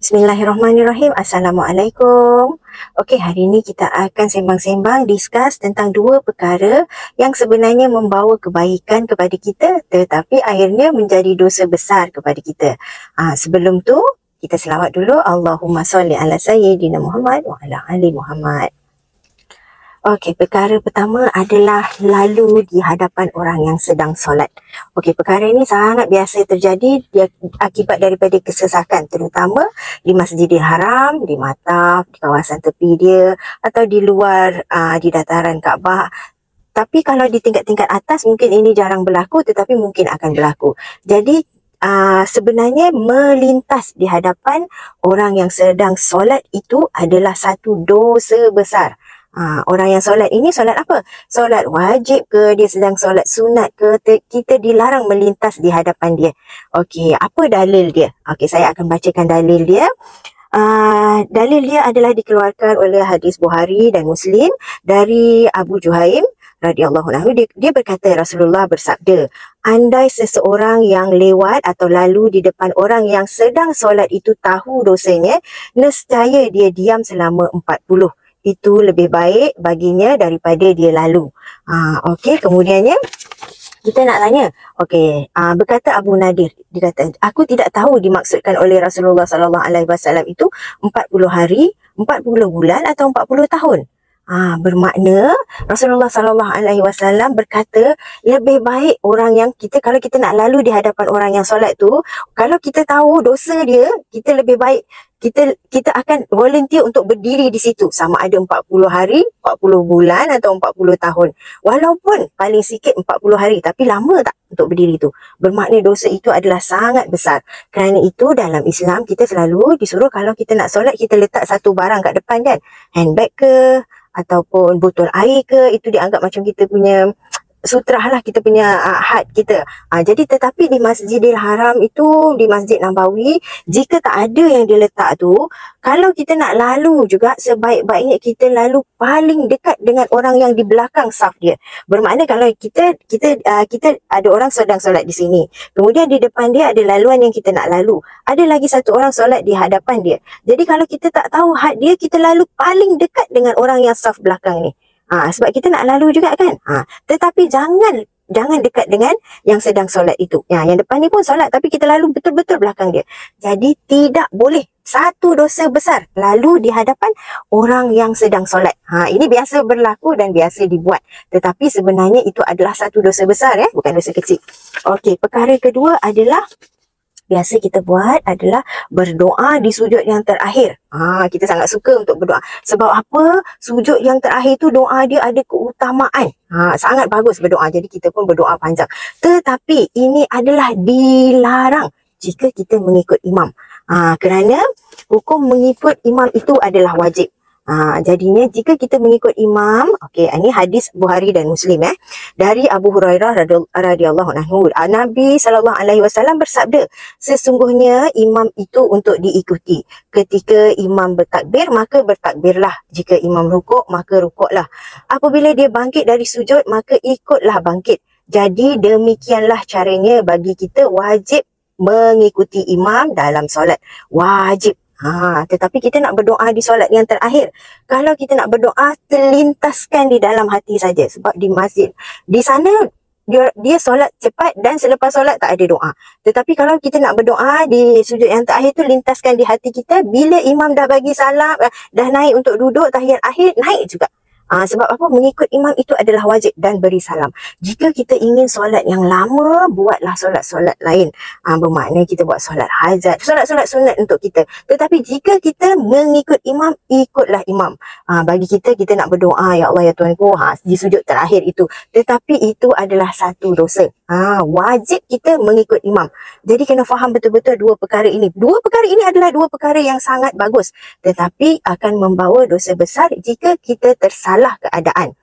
Bismillahirrahmanirrahim. Assalamualaikum. Okey, hari ini kita akan sembang-sembang, discuss tentang dua perkara yang sebenarnya membawa kebaikan kepada kita tetapi akhirnya menjadi dosa besar kepada kita. Sebelum tu, kita selawat dulu. Allahumma salli ala sayyidina Muhammad wa ala ali Muhammad. Okey, perkara pertama adalah lalu di hadapan orang yang sedang solat. Okey, perkara ini sangat biasa terjadi dia akibat daripada kesesakan, terutama di Masjidil Haram, di Mataf, di kawasan tepi dia atau di luar di dataran Kaabah. Tapi kalau di tingkat-tingkat atas mungkin ini jarang berlaku tetapi mungkin akan berlaku. Jadi sebenarnya melintas di hadapan orang yang sedang solat itu adalah satu dosa besar. Orang yang solat ini solat apa? Solat wajib ke, dia sedang solat sunat ke, kita dilarang melintas di hadapan dia. Okey, apa dalil dia? Okey, saya akan bacakan dalil dia. Dalil dia adalah dikeluarkan oleh hadis Bukhari dan Muslim dari Abu Juhaim radhiyallahu anhu. Dia berkata, Rasulullah bersabda, andai seseorang yang lewat atau lalu di depan orang yang sedang solat itu tahu dosanya, nescaya dia diam selama 40. Itu lebih baik baginya daripada dia lalu. Okey, kemudiannya kita nak tanya. Okey, berkata Abu Nadir, dia kata, aku tidak tahu dimaksudkan oleh Rasulullah sallallahu alaihi wasallam itu 40 hari, 40 bulan atau 40 tahun. Bermakna Rasulullah sallallahu alaihi wasallam berkata lebih baik orang yang kalau kita nak lalu di hadapan orang yang solat tu, kalau kita tahu dosa dia, kita lebih baik kita akan volunteer untuk berdiri di situ sama ada 40 hari, 40 bulan atau 40 tahun. Walaupun paling sikit 40 hari tapi lama tak untuk berdiri tu. Bermakna dosa itu adalah sangat besar. Kerana itu dalam Islam kita selalu disuruh kalau kita nak solat kita letak satu barang kat depan kan. Handbag ke ataupun botol air ke, itu dianggap macam kita punya sutrah lah, kita punya had kita. Jadi tetapi di Masjidil Haram itu, di Masjid Nabawi, jika tak ada yang diletak tu, kalau kita nak lalu juga sebaik-baiknya kita lalu paling dekat dengan orang yang di belakang saf dia. Bermakna kalau kita ada orang sedang solat di sini, kemudian di depan dia ada laluan yang kita nak lalu, ada lagi satu orang solat di hadapan dia. Jadi kalau kita tak tahu had dia, kita lalu paling dekat dengan orang yang saf belakang ni. Sebab kita nak lalu juga kan. Tetapi jangan dekat dengan yang sedang solat itu. Yang depan ni pun solat tapi kita lalu betul-betul belakang dia. Jadi tidak boleh. Satu dosa besar lalu di hadapan orang yang sedang solat. Ini biasa berlaku dan biasa dibuat. Tetapi sebenarnya itu adalah satu dosa besar, bukan dosa kecil. Okey, perkara kedua adalah biasa kita buat adalah berdoa di sujud yang terakhir. Kita sangat suka untuk berdoa. Sebab apa? Sujud yang terakhir tu doa dia ada keutamaan. Sangat bagus berdoa. Jadi kita pun berdoa panjang. Tetapi ini adalah dilarang jika kita mengikut imam. Kerana hukum mengikut imam itu adalah wajib. Jadinya jika kita mengikut imam, okey, ini hadis Bukhari dan Muslim dari Abu Hurairah radhiyallahu anhu. Nabi sallallahu alaihi wasallam bersabda, sesungguhnya imam itu untuk diikuti. Ketika imam bertakbir, maka bertakbirlah. Jika imam rukuk, maka rukuklah. Apabila dia bangkit dari sujud, maka ikutlah bangkit. Jadi demikianlah caranya bagi kita wajib mengikuti imam dalam solat. Wajib. Tetapi kita nak berdoa di solat yang terakhir. Kalau kita nak berdoa, terlintaskan di dalam hati saja. Sebab di masjid, di sana dia solat cepat dan selepas solat tak ada doa. Tetapi kalau kita nak berdoa di sujud yang terakhir tu, lintaskan di hati kita. Bila imam dah bagi salam, dah naik untuk duduk tahiyat akhir, naik juga. Sebab apa? Mengikut imam itu adalah wajib dan beri salam. Jika kita ingin solat yang lama, buatlah solat-solat lain. Bermakna kita buat solat hajat, solat-solat sunat untuk kita. Tetapi jika kita mengikut imam, ikutlah imam. Bagi kita nak berdoa, ya Allah ya Tuhanku, di sujud terakhir itu. Tetapi itu adalah satu dosa. Wajib kita mengikut imam. Jadi kena faham betul-betul dua perkara ini. Dua perkara ini adalah dua perkara yang sangat bagus. Tetapi akan membawa dosa besar jika kita tersalah keadaan.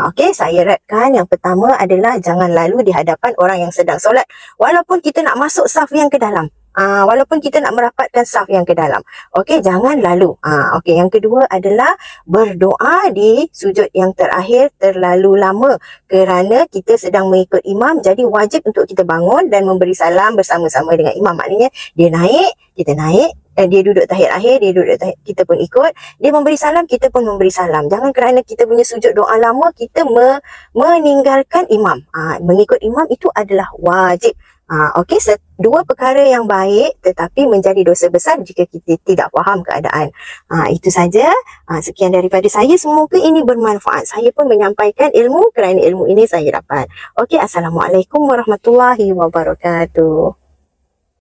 Okey, saya rapkan. Yang pertama adalah jangan lalu di hadapan orang yang sedang solat. Walaupun kita nak masuk saf yang ke dalam. Walaupun kita nak merapatkan saf yang ke dalam. Okey, jangan lalu. Okey, yang kedua adalah berdoa di sujud yang terakhir terlalu lama. Kerana kita sedang mengikut imam, jadi wajib untuk kita bangun dan memberi salam bersama-sama dengan imam. Maknanya dia naik, kita naik. dia duduk tahiyat akhir, dia duduk tahiyat, kita pun ikut. Dia memberi salam, kita pun memberi salam. Jangan kerana kita punya sujud doa lama, kita meninggalkan imam. Mengikut imam itu adalah wajib. Okey, dua perkara yang baik tetapi menjadi dosa besar jika kita tidak faham keadaan. Itu saja. Sekian daripada saya. Semoga ini bermanfaat. Saya pun menyampaikan ilmu kerana ilmu ini saya dapat. Okey, Assalamualaikum warahmatullahi wabarakatuh.